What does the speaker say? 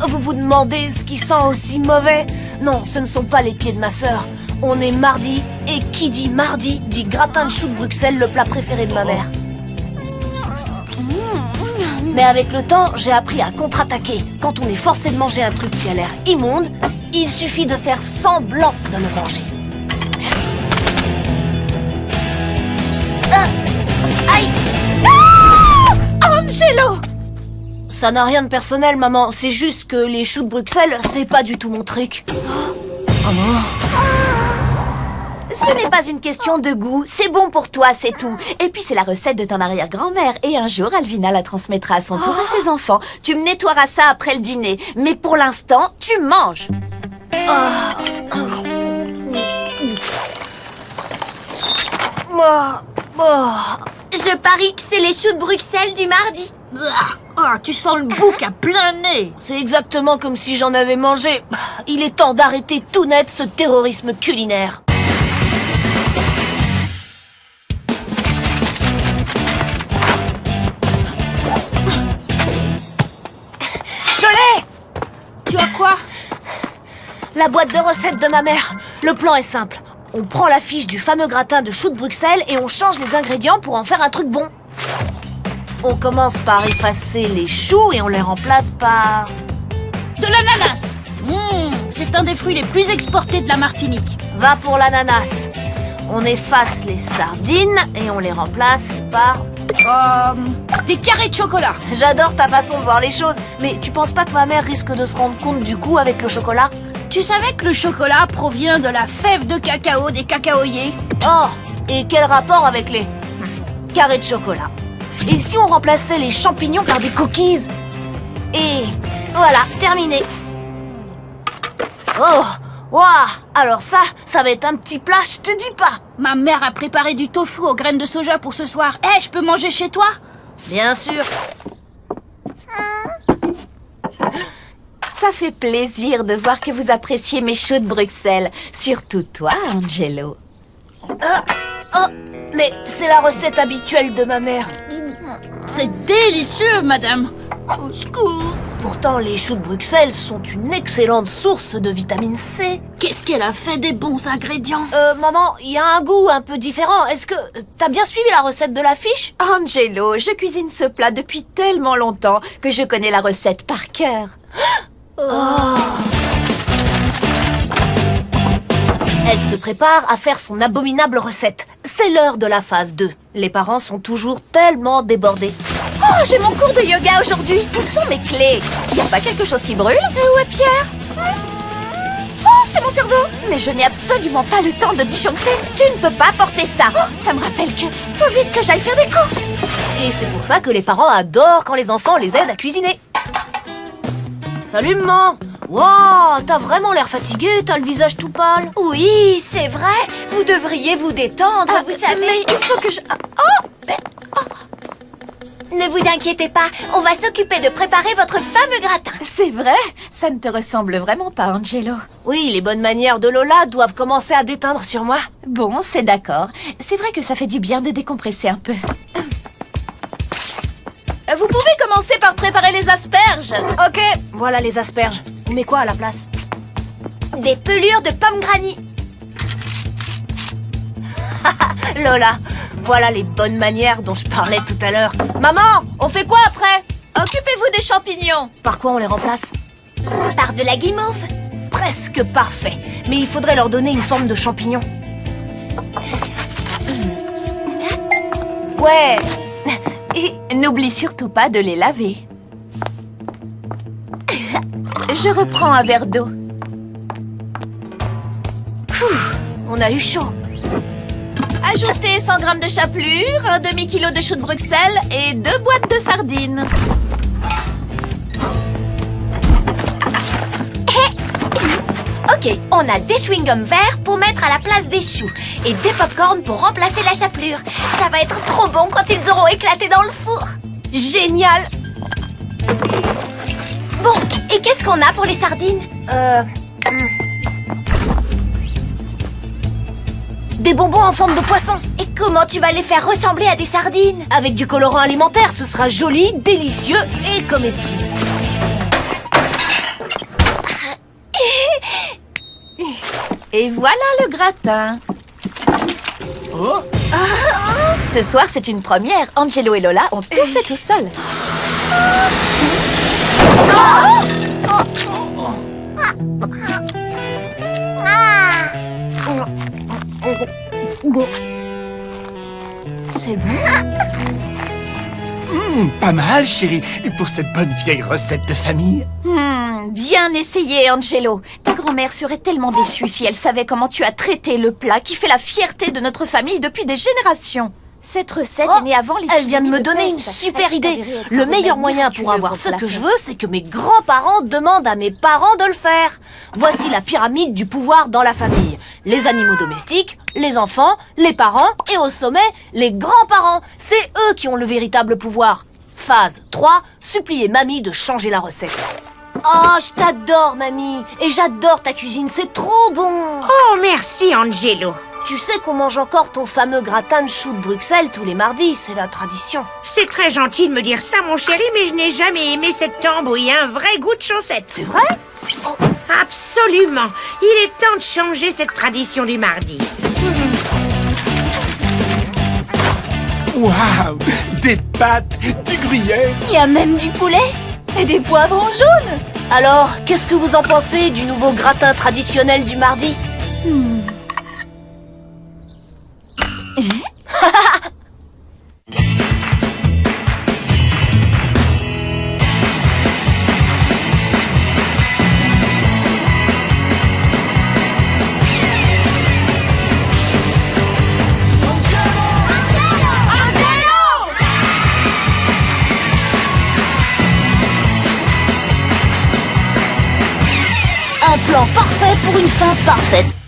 Vous vous demandez ce qui sent aussi mauvais? Non, ce ne sont pas les pieds de ma sœur. On est mardi, et qui dit mardi dit gratin de choux de Bruxelles, le plat préféré de ma mère. Mais avec le temps, j'ai appris à contre-attaquer. Quand on est forcé de manger un truc qui a l'air immonde, il suffit de faire semblant de le manger. Aïe! Angelo! Ça n'a rien de personnel, maman. C'est juste que les choux de Bruxelles, c'est pas du tout mon truc. Oh non. Ce n'est pas une question de goût, c'est bon pour toi, c'est tout. Et puis c'est la recette de ton arrière-grand-mère. Et un jour, Alvina la transmettra à son tour à ses enfants. Tu me nettoieras ça après le dîner. Mais pour l'instant, tu manges. Je parie que c'est les choux de Bruxelles du mardi. Ah, tu sens le bouc à plein nez. C'est exactement comme si j'en avais mangé. Il est temps d'arrêter tout net ce terrorisme culinaire. Je l'ai! Tu as quoi? La boîte de recettes de ma mère. Le plan est simple. On prend la fiche du fameux gratin de choux de Bruxelles et on change les ingrédients pour en faire un truc bon. On commence par effacer les choux et on les remplace par... De l'ananas. C'est un des fruits les plus exportés de la Martinique. Va pour l'ananas. On efface les sardines et on les remplace par... Des carrés de chocolat. J'adore ta façon de voir les choses, mais tu penses pas que ma mère risque de se rendre compte du coup avec le chocolat? Tu savais que le chocolat provient de la fève de cacao des cacaoyers? Oh, et quel rapport avec les carrés de chocolat? Et si on remplaçait les champignons par des cookies? Et voilà, terminé. Oh, waouh! Alors ça va être un petit plat, je te dis pas. Ma mère a préparé du tofu aux graines de soja pour ce soir. Je peux manger chez toi? Bien sûr. Ça fait plaisir de voir que vous appréciez mes choux de Bruxelles. Surtout toi, Angelo. Mais c'est la recette habituelle de ma mère. C'est délicieux, madame. Au secours. Pourtant, les choux de Bruxelles sont une excellente source de vitamine C. Qu'est-ce qu'elle a fait des bons ingrédients? Maman, il y a un goût un peu différent. Est-ce que t'as bien suivi la recette de la fiche? Angelo, je cuisine ce plat depuis tellement longtemps que je connais la recette par cœur. Elle se prépare à faire son abominable recette. C'est l'heure de la phase 2. Les parents sont toujours tellement débordés. Oh, j'ai mon cours de yoga aujourd'hui. Où sont mes clés? Y a pas quelque chose qui brûle? Où est Pierre? Oh, c'est mon cerveau. Mais je n'ai absolument pas le temps de disjoncter. Tu ne peux pas porter ça. Oh, ça me rappelle que faut vite que j'aille faire des courses. Et c'est pour ça que les parents adorent quand les enfants les aident à cuisiner. Salut maman. Wow, t'as vraiment l'air fatiguée, t'as le visage tout pâle. Oui, c'est vrai. Vous devriez vous détendre, vous savez. Mais il faut que je... Ne vous inquiétez pas, on va s'occuper de préparer votre fameux gratin. C'est vrai? Ça ne te ressemble vraiment pas, Angelo. Oui, les bonnes manières de Lola doivent commencer à déteindre sur moi. Bon, c'est d'accord. C'est vrai que ça fait du bien de décompresser un peu. Vous pouvez commencer par préparer les asperges. Ok, voilà les asperges. On met quoi à la place? Des pelures de pommes granny. Lola, voilà les bonnes manières dont je parlais tout à l'heure. Maman, on fait quoi après? Occupez-vous des champignons. Par quoi on les remplace? Par de la guimauve. Presque parfait. Mais il faudrait leur donner une forme de champignon. Ouais. Et n'oublie surtout pas de les laver. Je reprends un verre d'eau. On a eu chaud. Ajoutez 100 g de chapelure, un demi-kilo de choux de Bruxelles et 2 boîtes de sardines. Ok, on a des chewing-gums verts pour mettre à la place des choux et des pop-corn pour remplacer la chapelure. Ça va être trop bon quand ils auront éclaté dans le four. Génial. Bon, et qu'est-ce qu'on a pour les sardines? Des bonbons en forme de poisson. Et comment tu vas les faire ressembler à des sardines? Avec du colorant alimentaire, ce sera joli, délicieux et comestible. Et voilà le gratin. Oh, Ce soir, c'est une première. Angelo et Lola ont tout fait tout seuls. C'est bon. pas mal, chérie. Et pour cette bonne vieille recette de famille. Bien essayé, Angelo. Ta grand-mère serait tellement déçue si elle savait comment tu as traité le plat qui fait la fierté de notre famille depuis des générations. Cette recette est née avant les... Elle vient de me donner une super idée. Le meilleur moyen pour avoir ce que je veux, c'est que mes grands-parents demandent à mes parents de le faire. Voici la pyramide du pouvoir dans la famille. Les animaux domestiques, les enfants, les parents et au sommet, les grands-parents. C'est eux qui ont le véritable pouvoir. Phase 3, supplier mamie de changer la recette. Oh, je t'adore, mamie. Et j'adore ta cuisine, c'est trop bon. Oh, merci, Angelo. Tu sais qu'on mange encore ton fameux gratin de choux de Bruxelles tous les mardis, c'est la tradition. C'est très gentil de me dire ça, mon chéri, mais je n'ai jamais aimé cette tambouille, un vrai goût de chaussette. C'est vrai? Absolument. Il est temps de changer cette tradition du mardi. Waouh, des pâtes, du gruyère. Il y a même du poulet et des poivrons jaunes. Alors, qu'est-ce que vous en pensez du nouveau gratin traditionnel du mardi? Un plan parfait pour une fin parfaite.